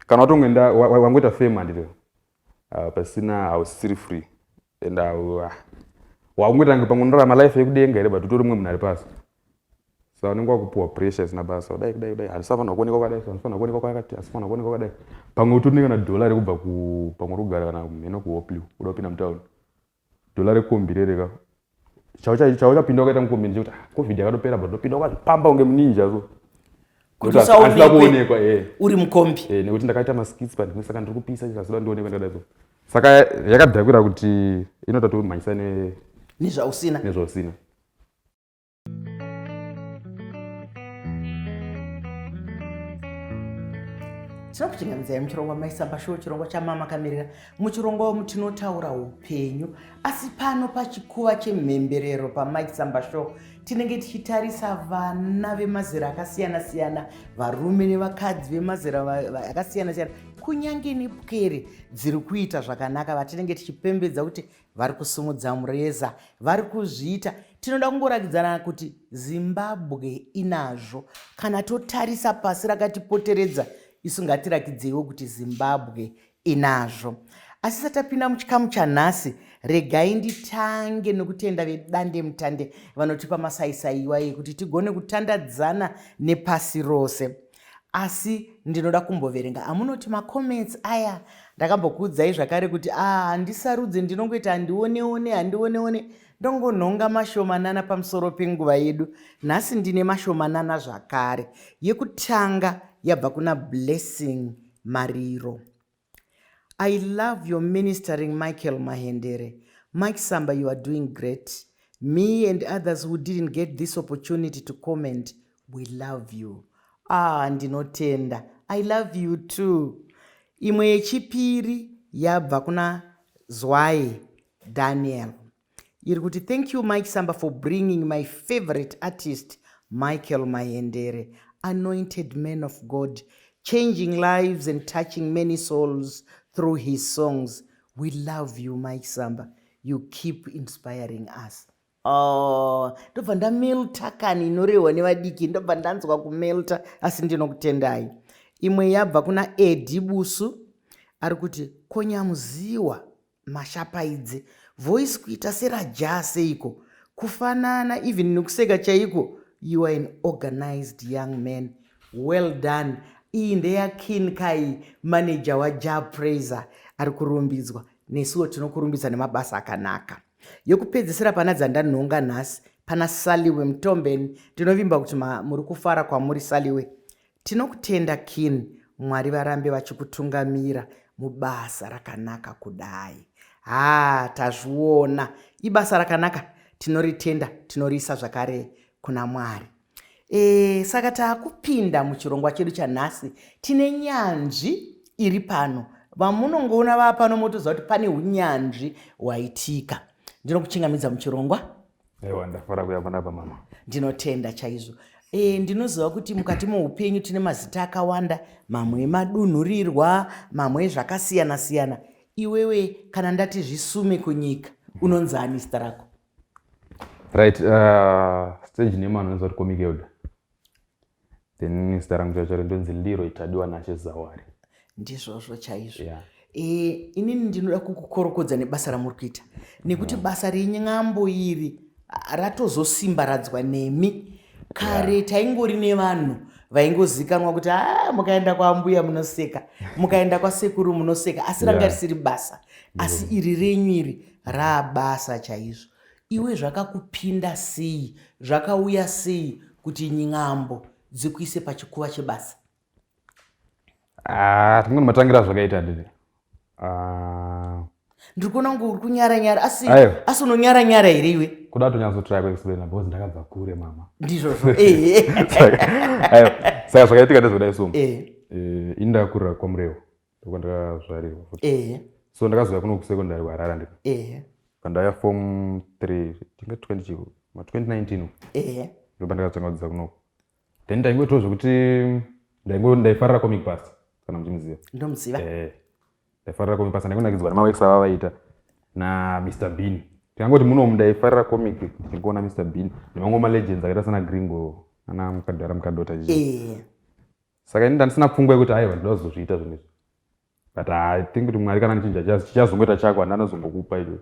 kana watongoenda wangoita fame handito pasina hausiri free and wakungoita pamwe unorarama life yekudenga here but utori mumwe munhu ari pasi saka unenge wakupuwa pressure isina basa kudai hatisafanira kuonekwa kwakadai hatifanira kuonekwa kwakati hatifanira kuonekwa kwakadai pamwe utori nekana dhola rekubva pamwe rokugara kana mheno kuhoplew uda kupinda mutauni dhola rekombi rereka chauchapinda wakaita mukombi chekuti covid yakatopera but ndopinda wakazvipamba kunge muninja so kuti usaonekwa uri mukombi nekuti ndakaita maskits pandimwe saka ndiri kupisa chikazoda ndionekwa ndakadai so saka yakadhakwira kuti inoda tomhanyisa nezvausina tinokuchingamidzai muchirongo wamaisamba show chirongo chamama kamirira muchirongo umu tinotaura upenyu asi pano pachikuva chemhemberero pamaisamba show tinenge tichitarisa vana vemazera akasiyana-siyana varume nevakadzi vemazera akasiyana-siyana kunyange nepwere dziri kuita zvakanaka vatinenge tichipembedza kuti vari kusumudza mureza vari kuzviita tinoda kungorakidzana kuti Zimbabwe inazvo kana totarisa pasi rakatipoteredza isu ngatirakidzewo kuti Zimbabwe inazvo. Asi satapinda muchikamu chanhasi regai nditange nokutenda vedande mutande vanotipa masaisaiwa kuti tigone kutandadzana nepasi rose. Asi ndinoda kumboverenga amunoti macomments aya ndakambokuudzai zvakare kuti handisarudze ndinongoita handione ndongonhonga mashomanana pamusoro penguva yedu. Nhasi ndine mashomanana zvakare. Yekutanga yabva kuna Blessing Mariro. I love your ministering, Michael Mahendere. Mike Samba, you are doing great. Me and others who didn't get this opportunity to comment, we love you. Ndinotenda. I love you too. Imwe yechipiri yabva kuna Zwaye Daniel. Irikuti, thank you Mike Samba for bringing my favorite artist, Michael Mahendere, anointed man of God, changing lives and touching many souls through his songs. We love you, Mike Samba. You keep inspiring us. Ndobva ndamelta kani inorehwa nevadiki, ndobva ndanzwa kumelta asi ndinokutendai. Imwe yabva kuna Edi Busu arikuti konyamuziwa mashapaidze voice kuita seraja seiko kufanana even nekuseka chaiko. You are an organized young man. Well done. Iyi ndeya Kin Kai, manager waJa Praiser, ari kurumbidzwa. Nesuwo tinokurumbidza nemabasa akanaka. Yokupedzisira pana dzandanhonga nhasi pana Saliwe Mtombeni. Tinovimba kuti muri kufara kwamuri Saliwe. Tinokutenda Kin, Mwari varambe vachikutungamira mubasa rakanaka kudai. Tazviona. Ibasa rakanaka tinoritenda, tinorisa zvakare kuna Mwari. Saka taakupinda muchirongwa chedu chanhasi tine nyanzvi iri pano. Vamunongoona vapano motoziva kuti pane unyanzvi hwaitika. Ndinokuchingamidza muchirongwa. Ndafara kuya panapa mama. Ndinotenda chaizvo. Ndinoziva kuti mukati muupenyu tine mazita akawanda, mamwe madunhurirwa, mamwe zvakasiyana-siyana. Iwewe kana ndati zvisume kunyika, unonzi ani zita rako? Right, stage name anonzi kuti Comic Elder. Then zita rangu chacho ndonzi Leroy Tadiwa Nashe Zawari. Ndizvozvo chaizvo. Inini ndinoda kukukorokodza nebasa ramuri kuita. Nekuti basa renyambo iri ratozosimbaradzwa nemi. Kare taingori nevanhu vaingozikanwa kuti mukaenda kwaambuya munoseka, mukaenda kwasekuru munoseka, asi ranga risiri basa. Asi iri renyu iri rabasa chaizvo. Iwe zvakakupinda sei, zvakauya sei kuti nyambo dzikuise pachikuva chebasa? Tingoni matangira zvakaita ndini. Ndikuona kunge uri kunyara-nyara asi unonyara-nyara here iwe? Kuda tonyatsotraya kuexplaina because ndakabva kure mama. Ndizvozvo. Saka zvakaitika ndezvodai somo. Indakurira kwaMurewo ndokwandakazvarirwa futi. So ndakazouya kuno kusekondari kuHarare ndiko. Pandaya form 3 tinga 2019 ndopa ndakatanga kudzidza kunoko. Then ndaingoitawo zvokuti ndaifarira comic pass kana muchimuziva. Ndomuziva. Ndaifarira comic pass ndaingonakidzwa nemaworks ava vaita naMr Bean. Tikangoti munomu ndaifarira comic ndikuona Mr Bean nemamwe malegends akaita sana Gringo ana Mukadhara Mukadota chichi. Saka ini ndandisina pfungwa yekuti aiwa ndinozozviita zvinezvi. but I think kuti Mwari kana nichinja chichazongoita chako anozongokupa icho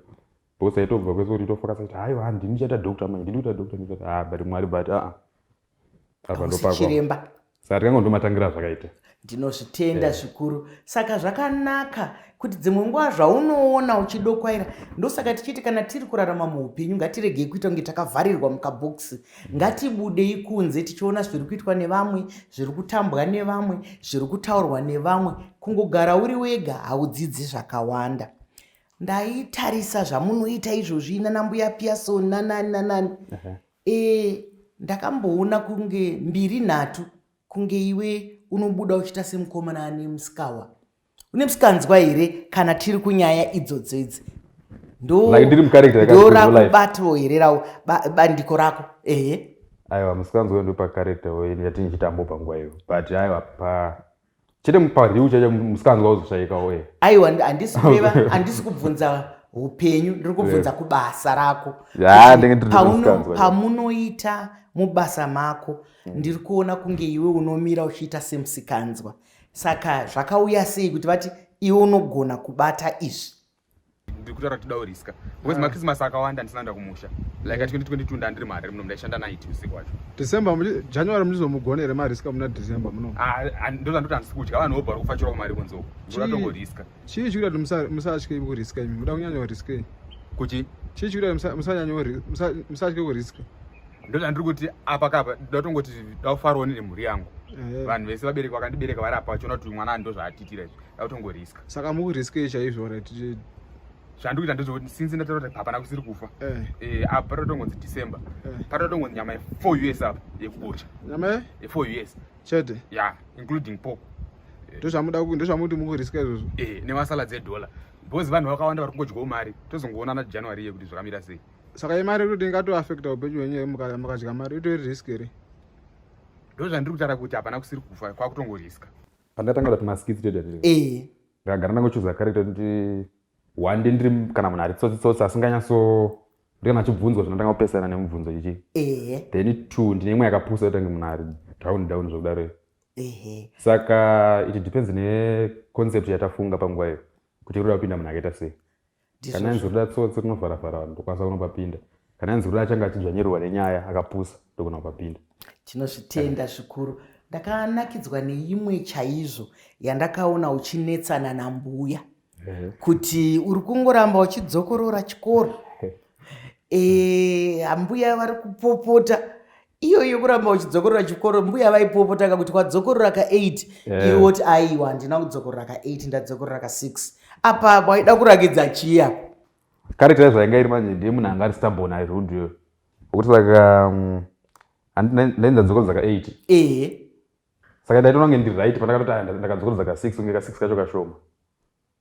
because aitobva kwese kuti tofoka kuti haiwa ndini ndichaita doctor manje ndiri kuita doctor ndiri but Mwari but apa ndopachiremba saka tikangondomatangira zvakaita ndinozvitenda zvikuru saka zvakanaka kuti dzimwe nguva zvaunoona uchidokwaira ndosaka tichiti kana tiri kurarama muupenyu ngatiregei kuita kunge takavharirwa mukabhokisi ngatibudei kunze tichiona zviri kuitwa nevamwe zviri kutambwa nevamwe zviri kutaurwa nevamwe kungogara uri wega haudzidzi zvakawanda ndaitarisa zvamunoita izvozvi nanambuya Pearson nanani ndakamboona kunge 2-3 kunge iwe unobuda uchiita semukomana ane musikawa une musikanzwa here kana tiri kunyaya idzodzo idzi ndorakubato here rawo bandiko rako aiwa musikanzwa ndo pakarekta yati nichitambo panguva iyo but aiwa chete pariu chacho musikanzwa uzoshaikawo aiwa handisi kubvunza upenyu ndiri kubvunza kubasa rako pamunoita mubasa mako ndiri kuona kunge iwe unomira uchiita semusikanzwa saka zvakauya sei kuti vati iwe unogona kubata izvi ndiri kutaura kuti dauriska because makrisimasi akawanda ndisinaenda kumusha like ati 2022 ndandiri mari muno ndaishanda night usiku wacho December January mulizomugonere mariska muna December muno ndozandoti handisi kudya vanhu vobva kufachira kumari kunzoko muratongoriska chii chikuita kuti musatye kuriska imi muda kunyanya kuriska kuchi chii chikuita musatye kuriska ndozvandiri kuti apa kapa ndatongoti daufarawo nine mhuri yangu vanhu vese vabereki vakandibereka vari apa vachiona kuti mwana ndo zvaatitira izvi dautongoriska saka mukuriske chaizvo right zvandiri kuita ndezvokuti since ndataura kuti hapana kusiri kufa apa patotongonzi December patotongonzi nyama 4 US apa yekudya nyama 4 US chete including pork ndozvamuti mukuriska izvozvo nemasaladzi edola because vanhu vakawanda vari kungodyawo mari tozongoona naJanuary iye kuti zvakamira sei saka imari kuti ingatoafecta upenyu hwenyu mukadya mari itori risk here ndo zvandiri kutaura kuti hapana kusiri kufa kwakutongoriska pandatanga kuti maskits tedadire ndakagara ndangochuza character kuti one day ndiri kana munhu ari tsotsitsotsi asinganyatso ndikana achibvunzwa zvinotanga kupesana nemubvunzo ichi then 2 ndine imwe yakapusa yotange munhu ari down zvokudaro saka it depends neconcept yatafunga panguva iyo kuti kuda kupinda munhu akaita sei kana yanzi kuda tsotsi kunovharavhara vanhu ndokwanisa kunopapinda kana yanzi kuda achanga achidzvanyirwa nenyaya akapusa ndokuna kupapinda tinozvitenda zvikuru ndakanakidzwa neimwe chaizvo yandakaona uchinetsana nambuya kuti uri kungoramba uchidzokorora chikoro mbuya vari kupopota iyo kuramba uchidzokorora chikoro mbuya vaipopota kuti kwadzokorora ka8 iwe woti aiwa handina kudzokorora ka8 ndadzokorora ka6 apa waida kurakidza chiya character zvainga iri manje ndiye munhu anga ari stubborn airudio ukuthi saka ndainza dzokorora ka8 saka ndaitoona kunge ndiri right pandakatoti ndakadzokorora ka6 unge ka6 kacho kashoma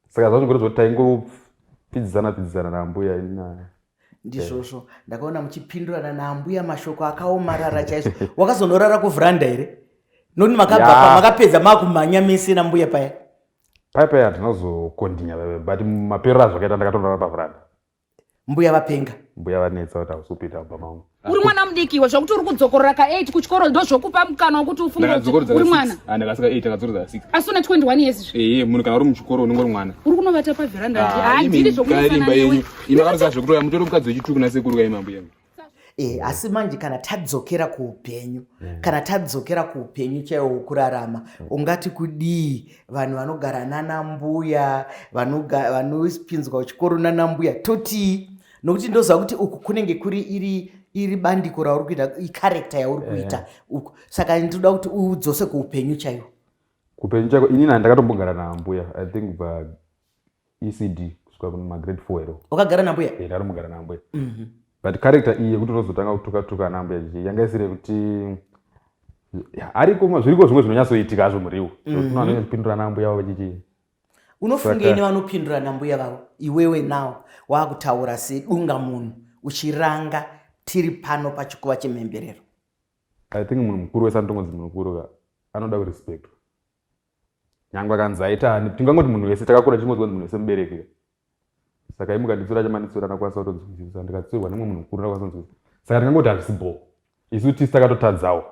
saka zvazvingori zvoti taingopfidzana nambuya ina ndizvozvo ndakaona muchipindurana nambuya mashoko akaomarara chaizvo wakazonorara kuvhuranda here noti makabva makapedza makumhanya mese nambuya paya handinazokondinya but maperero azvakaita ndakatonora pavhuranda mbuya vapenga mbuya vanetsa kuti hausupita kubva mangu uri mwana mudikiwa zvakuti uri kudzokorora ka8 kuchikoro ndo zvokupa mukana wekuti ufunge uri mwana ndakasvika 8 akadzorodza 6 asi una 21 years munhu kana uri muchikoro unongori mwana uri kunovata pavheranda handiri zvokufanana newe inokarisa zvekuti mutori mukadzi wechituku nasekuru kaimambo yangu asi manje kana tadzokera kuupenyu kana tadzokera kuupenyu chaiwo kurarama ungati kudii vanhu vanogara nanambuya vanopinzwa chikoro nanambuya totii nokuti ndoziva kuti uku kunenge kuri iri bandiko rauri kuita ikarekta yauri kuita uku saka ndinoda kuti udzose kuupenyu chaiwo kupenyu chaiko inini handakatombogara nambuya I think pa ECD kusvika kumagrade 4 ero wakagara nambuya ndakatombogara nambuya but character iyi yekuti unozotanga kutuka nambuya ichi yanga isiri kuti ariko zviriko zvimwe zvinonyatsoitika hazvo muriwo vanopindura nambuya vavo vachichi unofungei nevanopindura nambuya vavo iwewe nawo wakutaura sedunga munhu uchiranga tiri pano pachikuva chemhemberero I think munhu mukuru wese anotongonzi munhu mukuru anoda kurespect nyangwe akanzi aita tingangoti munhu wese takakura tichimodzi munhu wese mubereki saka imukanditsura chamanditsura ndakwanisa kutonzwisisa ndikatsiurwa nemwe munhu mukuru ndakwanisa kunzwisisa saka ndingangoti handisi bo isu tisi takatotadzawo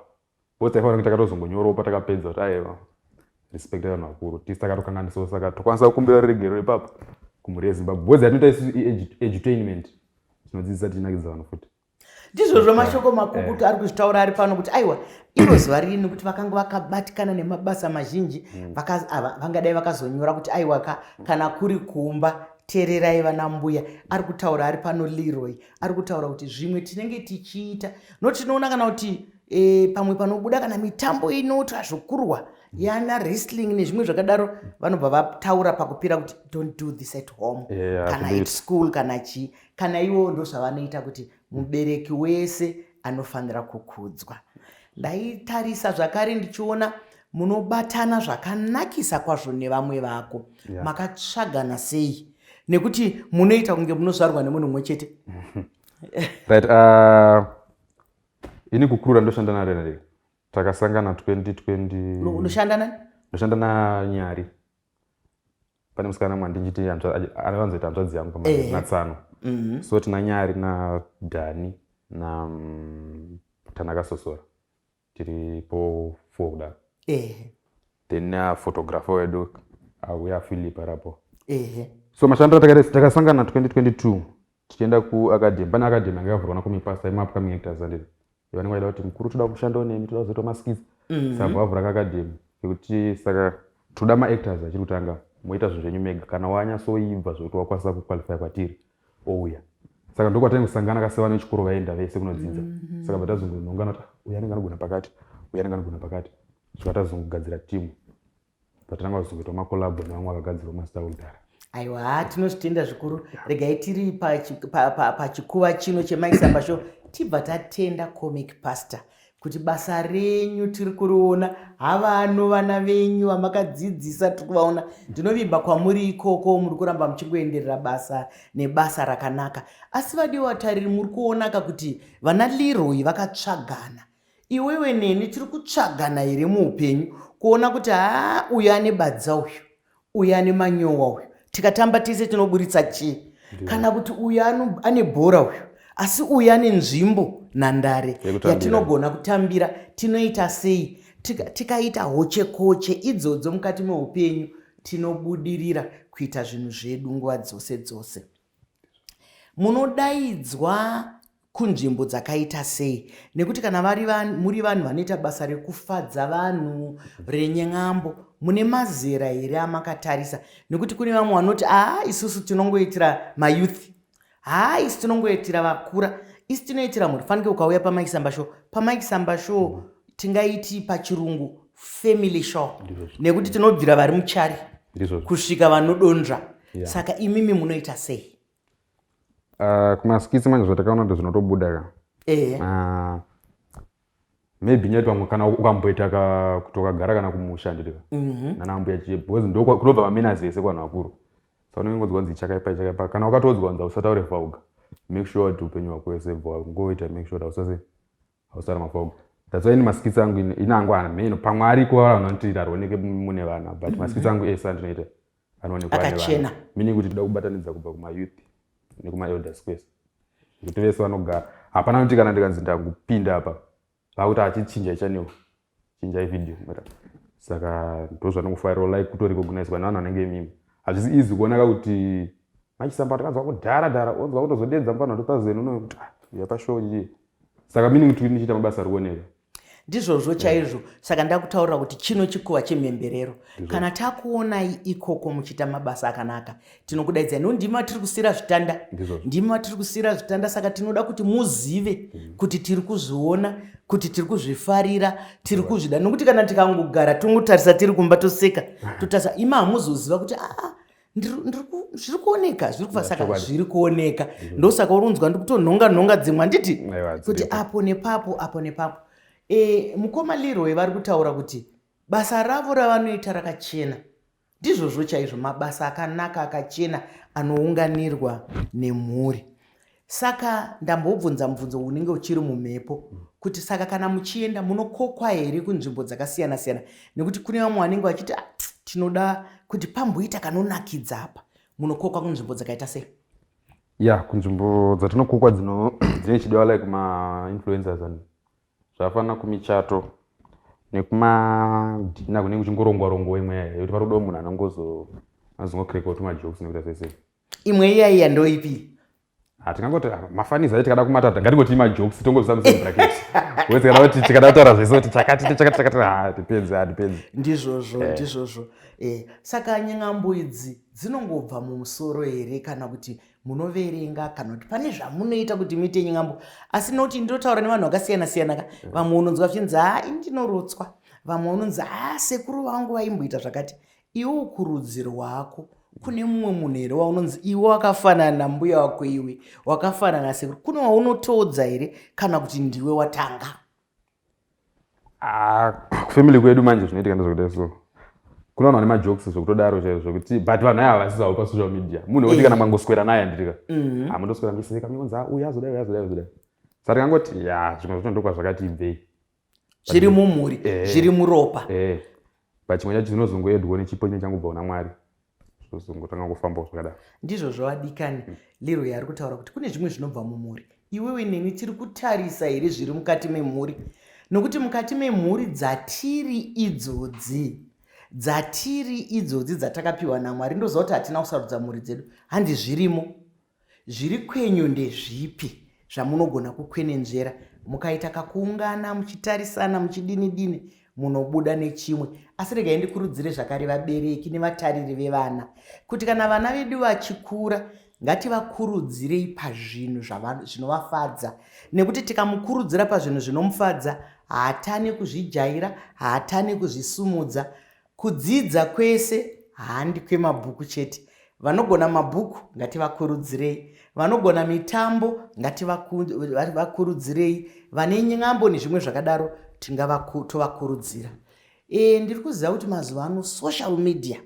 bose taifanira kuti takatozongonyorawo patakapedza kuti aiwa respect vanhu vakuru tisaka tokanganisawo saka tokwanisa kukumbira regero ipapo kumhuri yezimbabwe bhozi yatinoita isusu edutainment tinodzidzisa tichinakidza vanhu futi ndizvozvo mashoko makukutu ari kuzvitaura ari pano kuti aiwa iro zuva rini kuti vakanga vakabatikana nemabasa mazhinji vangadai vakazonyora kuti aiwa kana kuri kumba teererai vana mbuya. Ari kutaura ari pano Leroy ari kutaura kuti zvimwe tinenge tichiita noti tinoona kana kuti pamwe panobuda kana mitambo inoitwa zvokurwa yana wrestling nezvimwe zvakadaro vanobva vataura pakupira kuti don't do this at home kana at school kana chii kana ivo ndo zvavanoita kuti mubereki wese anofanira kukudzwa. Ndaitarisa zvakare ndichiona munobatana zvakanakisa kwazvo nevamwe vako makatsvagana sei nekuti munoita kunge munozvarwa nemunhu mumwe chete. Right, ini kukurura ndoshanda naRenare takasangana 2020. Unoshanda nani? Ndoshanda naNyari. Pane musikana mwandinjiti anowanzoita hanzvadzi yangu pamwe naTsano. So tina Nyari naDhani na Tanakasosora tiripo 4 kudaro. Then na photographer wedu auya Philip arapo. So mashandira takasangana 2022 tichienda kuacademy. Pane academy yanga yavhurwa nakumipasta imapcoming actors andiri vanenge vaida kuti mukuru toda kushanda nemi toda kuzoita maskits saka vavhura kaacademy yekuti saka toda maactors achiri kutanga moita zvinhu zvenyu mega kana wanyasoibva zvokuti wakwanisa kuqualify kwatiri ouya saka ndokwatanga kusangana kasevana vechikoro vaenda vese kunodzidza saka batazongongana kuti uyu anenge anogona pakati uyu anenge anogona pakati zvikatazongogadzira timu patanga kuzongoita makolabho nevamwe vakagadzirwa mastaudhara. Aiwa tinozvitenda zvikuru. Regai tiri pachikuva chino cheMaisamba Show tibva tatenda Comic Pastor kuti basa renyu tiri kuriona havano vana venyu vamakadzidzisa tiri kuvaona. Ndinovimba kwamuri ikoko muri kuramba muchingoenderera basa nebasa rakanaka asi vadiwa vatariri muri kuonaka kuti vana Leroy vakatsvagana. Iwewe neni tiri kutsvagana here muupenyu kuona kuti uyu ane badza uyu ane manyowa uyu tikatamba tese tinoburitsa chii kana kuti uyu ane bhora uyu asi uyu ane nzvimbo nhandare yatinogona kutambira tinoita sei tikaita hoche idzodzo mukati meupenyu tinobudirira kuita zvinhu zvedu nguva dzose dzose. Munodaidzwa kunzvimbo dzakaita sei nekuti kana muri vanhu vanoita basa rekufadza vanhu renyeng'ambo mune mazera here amakatarisa nekuti kune vamwe vanoti isusu tinongoitira mayouth isi tinongoitira vakura isi tinoitira mhuri. Fanike ukauya paMaisamba Show tingaiti pachirungu family show nekuti tinobvira vari muchari kusvika vanodonzva saka imimi munoita sei? Kumaskitsi manje zvatakaona kuti zvinotobuda maybe nyati vamwe kana ukamboita kuti ukagara kana kumushandirika nanambuya chibhozi ndokunobva vamenazi vese kuvanhu vakuru saka unongodzwa kunzi chakaipa kana ukatodzwa kunzi usataure fauga make sure kuti upenyu hwako wese ngoita make sure kuti hausara mafauga. That's why ini maskitsi angu inangu meno pamwe ariko vanhu vanoti arioneke mune vana but maskitsi angu ese andinoita anoonekwa akachena meaning kuti toda kubatanidza kubva kumayouth nekumaelder space kuti vese vanogara hapana kuti kana ndikanzi ndakupinda apa vakuti achichinja ichanewo chinja ivideo saka ndozvanongofarira like kutorecognizwa nevanhu vanenge mimi hazvisi easy kuonaka kuti Maisamba takanzwa kudhara onzwa kutozodedza mupano 2000 unoyo kuti yapashow nje saka meaning kuti nichita mabasa arioneka ndizvozvo chaizvo saka ndakutaurira kuti chino chikuva chemhemberero kana takuonai ikoko muchita mabasa akanaka tinokudaidzai ndima tiri kusira zvitanda saka tinoda kuti muzive kuti tiri kuzviona kuti tiri kuzvifarira tiri kuzvida nokuti kana tikangogara tongotarisa tiri kumba toseka totarisa ima hamuzoziva kuti zviri kuoneka zviri kufa saka zviri kuoneka ndosaka urunzwa ndikutonhonga dzimwe handiti kuti apo nepapo mukoma Leroy vari kutaura kuti basa ravo ravanoita rakachena ndizvozvo chaizvo mabasa akanaka akachena anounganirwa nemhuri. Saka ndambobvunza mubvunzo unenge uchiri mumhepo kuti saka kana muchienda munokokwa here kunzvimbo dzakasiyana siyana nekuti kune vamwe vanenge vachiti tinoda kuti pamboita kanonakidza apa munokokwa kunzvimbo dzakaita sei? Kunzvimbo dzatinokokwa dzine chidiwa like ma influencers and zvafana kumichato nekumadhina kunenge kuchingorongwa imwe yekuti parodo munhu anozongokireka kuti majokes nekuita sese. Imwe iyaiya ndoipi? Tingangoti mafaniza aiti tikada kumatata ngatingoti majokes tongozisa musemu bracket. Wezi kana kuti tikada kutaura zvese kuti chakati depends. Ndizvozvo. Saka nyangambo idzi dzinongobva mumusoro here kana kuti munoverenga kana kuti pane zvamunoita kuti muite nyangambo? Asi noti ndotaura nevanhu vakasiyana-siyana ka. Vamwe unonzwa vachinzi indinorotswa. Vamwe unonzi sekuru vangu vaimboita zvakati. Iwo kurudzi rwako kune mumwe munhu here waunonzi iwe wakafanana nambuya wako iwe wakafanana nasekuru? Kune waunotodza here kana kuti ndiwe watanga? Kufamily kwedu manje zvinoitika ndezvokudai so. Kuna vanhu vane majokes zvokutodaro chaizvo zvokuti but vanhu aya havasisawo pasocial media. Munhu wekuti kana mangoswera naye handitika. Mundoswera miseka mikonzi uyu azodai. Saka tingangoti zvimwe zvacho ndokwazvakati ibvei. Zviri mumhuri, zviri muropa. But chimwe chacho chinozongoedwa nechipo chinenge changobva kuna Mwari. Zvozongotanga kufamba zvakadaro. Ndizvo zvavadikani. Leroy ari kutaura kuti kune zvimwe zvinobva mumhuri. Iwewe neni tiri kutarisa here zviri mukati memhuri. Nokuti mukati memhuri dzatiri idzodzi dzatakapiwa naMwari ndoziva kuti hatina kusarudza mhuri dzedu. Handi zvirimo. Zviri kwenyu ndezvipi zvamunogona kukwenenzvera mukaita kakuungana muchitarisana muchidini munobuda nechimwe? Asi regai ndikurudzire zvakare vabereki nevatariri vevana kuti kana vana vedu vachikura ngativakurudzirei pazvinhu zvinovafadza, nekuti tikamukurudzira pazvinhu zvinomufadza haatane kuzvijaira, haatane kuzvisumudza. Kudzidza kwese handi kwemabhuku chete. Vanogona mabhuku ngativakurudzirei, vanogona mitambo ngativakurudzirei, vane nyambo nezvimwe zvakadaro tovakurudzira. Ndiri kuziva kuti mazuva ano social media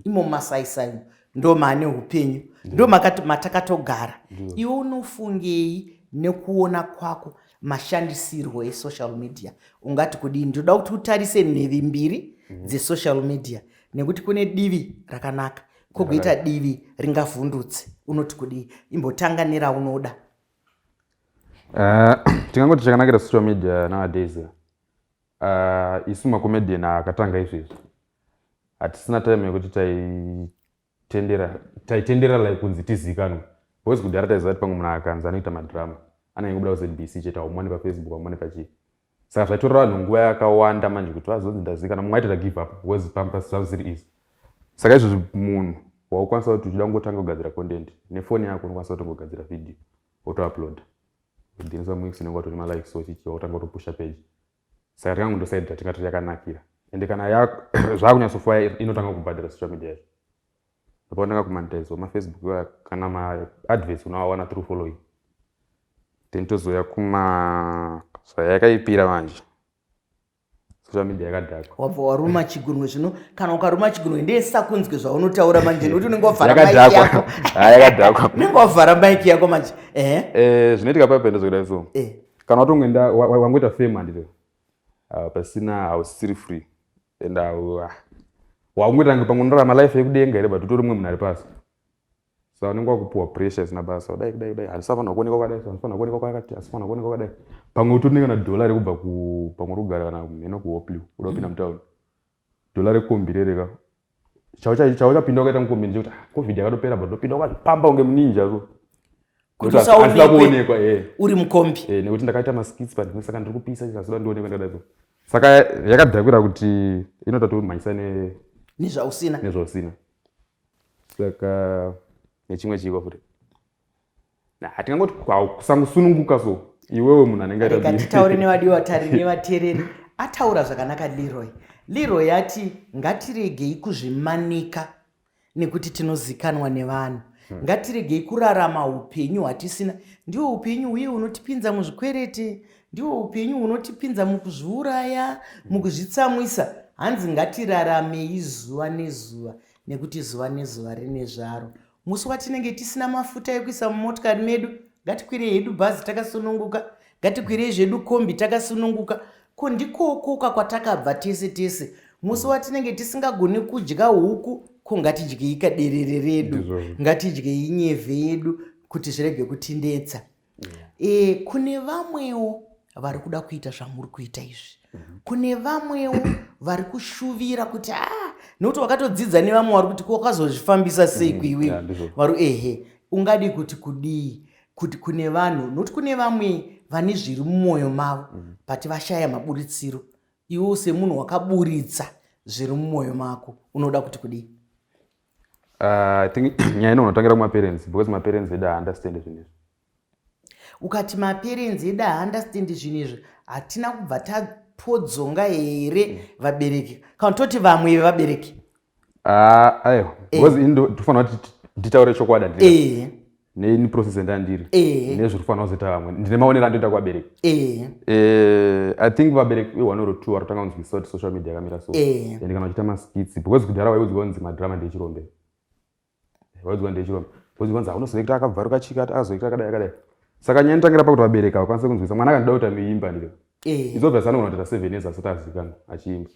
imo masaisai ndo maane upenyu, ndo matakatogara. Iwe unofungei nekuona kwako mashandisirwo esocial media? Ungati kudini? Ndoda kuti utarise nhevi mbiri dzesocial media, nekuti kune divi rakanaka kogoita divi ringavhundutse. Unoti kudii? Imbotanga neraunoda. Tingangoti chakanakira social media nowadays, isu macomedian akatanga izvezvi hatisina time yekuti taitendera like kunzi tizikanwe. Because kudhara taiziva kuti pamwe munhu akanzi anoita madrama anangobuda kuZBC chete, umwe pafacebook umwe pachii. Saka zvaitorera vanhu nguva yakawanda manje kuti vazonzi ndazikana, mumwe aitira give up because pamba zvazviri easy. Saka izvozvi munhu waukwanisa kuti uchida kungotanga kugadzira content nefoni yako unokwanisa kutongogadzira video wotoupload. Udinisa mix unenge watori malikes sochichi wotanga kutopusha page. Saka tingangondosaidzira tingati yakanakira. Ende kana zvakunyatsofa inotanga kubhadhara social media yacho. Ndopandanga kumonetize mafacebook kana maadverts unowawana through following. Then tozoya zvayakaipira manje. Social media yakadhaka. Wabva waruma chigunwe zvino, kana ukaruma chigunwe ndesa kunzwe zvaunotaura manje nekuti unenge wavhara mic yako. Yakadhakwa. Unenge wavhara mic yako manje. Zvinoitika paipa ndozokudai so. Kana watongoenda wangoita fame handito. Pasina hausiri free. And waungoita pamwe unorarama life yekudenga here but utori mumwe munhu ari pasi. Saka unenge wakupuwa pressure isina basa. Kudai hatisafanira kuonekwa kwakadai, hatisafanira kuonekwa kwakati, hatisafanira kuonekwa kwakadai. Pamwe utori kana dollar rekubva pamwe rugara kana mheno kuhopliu uda kupinda mutown. Dollar rekombi rereka. Chauchapinda wakaita mukombi ndechekuti covid yakatopera but ndopinda wakazvipamba unge muninja so. Kuti usaonekwa uri mukombi. Nekuti ndakaita maskits but saka ndiri kupisa chikazoda ndionekwa ndakadai so. Saka yakadhakwira kuti inotatomhanyisa nezvausina. Saka nechimwe chiko futi. Hatingangoti kusangosununguka so. Iwewe munhu anenge aita bhizi. Titaure nevadiwatariri nevateereri. Ataura zvakanaka Leroy. Leroy ati ngatiregei kuzvimanika nekuti tinozikanwa nevanhu. Ngatiregei kurarama upenyu hwatisina. Ndiwo upenyu uye unotipinza muzvikwerete, ndiwo upenyu unotipinza mukuzviuraya, mukuzvitsamwisa. Hanzi ngatiraramei zuva nezuva nekuti zuva nezuva rine zvaro. Musi watinenge tisina mafuta ekuisa mumotokari medu, ngatikwire hedu bhazi takasununguka, ngatikwire zvedu kombi takasununguka. Ko ndikokoka kwatakabva tese. Musi watinenge tisingagoni kudya huku, ko ngatidye ikaderere redu, ngatidye inyevhe yedu kuti zvirege kutindetsa. Kune vamwewo vari kuda kuita zvamuri kuita izvi. Kune vamwewo vari kushuvira kuti nokuti wakatodzidza nevamwe vari kuti wakazozvifambisa sei kuiwe vari ungadi kuti kudii kuti kune vanhu nokuti kune vamwe vane zviri mumwoyo mavo pati vashaya maburitsiro. Iwo semunhu wakaburitsa zviri mumwoyo mako unoda kuti kudii? I think nyaya inotangira kumaparents because maparents edu understand zvinhu izvi. Ukati maparents edu understand zvinhu izvi hatina kubva tapodzonga here vabereki kana toti vamwe vevabereki? Aiwa because indo tofanira kuti nditaure chokwadi neni process endandiri nezviri kufanira kuzoita vamwe ndine maonero andoita kuvabereki. I think vabereki 1 or 2 varotanga kunzwisisa kuti social media yakamira so ende kana uchiita maskits because kudhara waiudzwa kunzi madrama ndechirombe waiudzwa ndechirombe because kwanza unozoita akabvaruka chika azoita akadai saka nyaya inotangira pakuti vabereki vakwanise kunzwisisa mwana akanoda kuti anoimba ndiko it's obvious anogona kuita 7 years asati azivikanwa achiimba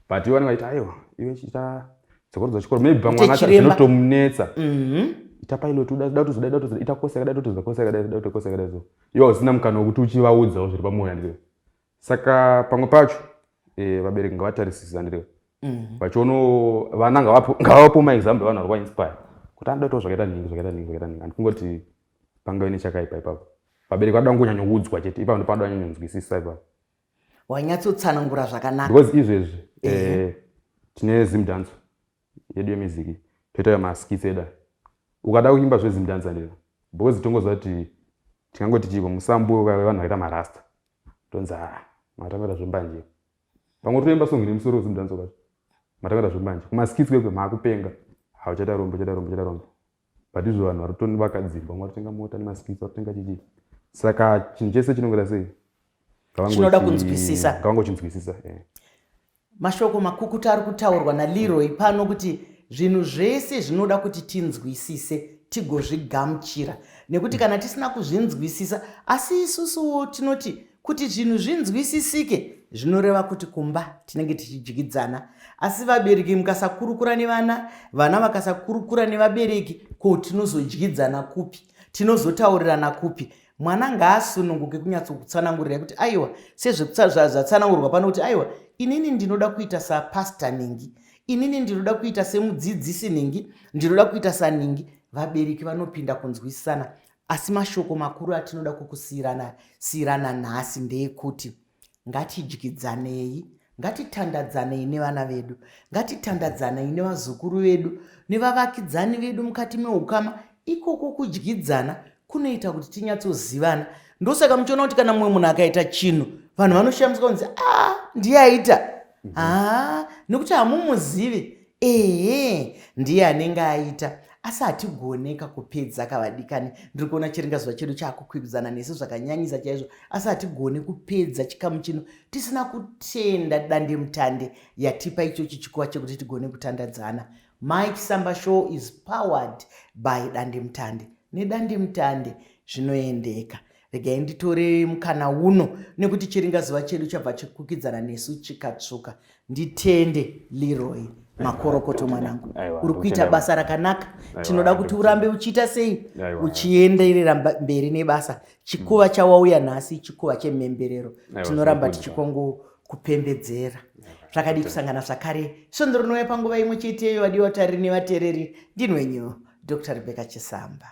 but ivo vanenge vaita aiwa iwe chiita dzokorodza chikoro maybe pamwana zvinotomunetsa ita pilot uda kuzoda ita course yakadai tozoda course yakadai so iwo usina mukana wekuti uchivaudzawo zviri pamwoyo ndiko saka pamwe pacho vabereki ngavatarisisa ndiko pachono vana ngavapo maexample vanhu vari kuinspire kuti anoda kuitawo zvakaita ningi handikungoti pangave nechakaipa ipapo. Vabereki vada kungonyanyoudzwa chete ipapo ndipo vada kunyanyonzwisisa ipapo. Wanyatsotsanangura zvakanaka because izvezvi tine zimdance yedu yemiziki toita maskits eda ukada kuimba zvezimdance ndiko because tongozva kuti tingangoti chipo musambo vanhu vaita marasta tonzi matamera zvembanje pamwe toimba song ine musoro wezimdance kwacho matamera zvembanje kumaskits kwekwe maakupenga hauchaita rombo but izvo vanhu varutoni vakadzimba varitenga mota nemaskits varitenga chichi saka chinhu chese chinongera sei chinoda kunzwisisa ngavangochinzwisisa. Mashoko makukutu ari kutaurwa naLeroy pano kuti zvinhu zvese zvinoda kuti tinzwisise tigozvigamuchira nekuti kana tisina kuzvinzwisisa asi isusuwo tinoti kuti zvinhu zvinzwisisike zvinoreva kuti kumba tinenge tichidyidzana asi vabereki mukasakurukura nevana vana vakasakurukura nevabereki ko tinozodyidzana kupi tinozotaurirana kupi? Mwana ngaasununguke kunyatsokutsanangurira kuti aiwa sezvezvatsanangurwa pano kuti aiwa inini ndinoda kuita sapasta ningi, inini ndinoda kuita semudzidzisi ningi, ndinoda kuita saningi. Vabereki vanopinda kunzwisisana asi mashoko makuru atinoda kukusiyirana nhasi ndeyekuti ngatidyidzanei, ngatitandadzanei nevana vedu, ngatitandadzanei nevazukuru vedu nevavakidzani vedu mukati meukama. Ikoko kudyidzana kunoita kuti tinyatsozivana. Ndosaka muchiona kuti kana mumwe munhu akaita chinhu vanhu vanoshamiswa kunzi ndiye aita nekuti hamumuzive ndiye anenge aita asi hatigoneka kupedza kavadikani. Ndiri kuona chiringazuva chedu chakukwikwidzana nesu zvakanyanyisa chaizvo asi hatigone kupedza chikamu chino tisina kutenda dandemutande yatipa ichochi chikuva chekuti tigone kutandadzana. Mike Samba Show is powered by dandemutande. Nedandemutande zvinoendeka. Regai nditore mukana uno nekuti chiringazuva chedu chabva chikukwikwidzana nesu chikatsvuka. Nditende Leroy makorokoto mwanangu, uri kuita basa rakanaka. Tinoda kuti urambe uchiita sei uchienderera mberi nebasa. Chikuva chawauya nhasi chikuva chemhemberero, tinoramba tichikongokupembedzera. Zvakadi kusangana zvakare sondoro panguva imwe cheteyo vadiwa tariri nevatereri. Ndinwenyu Dr. Rebecca Chisamba.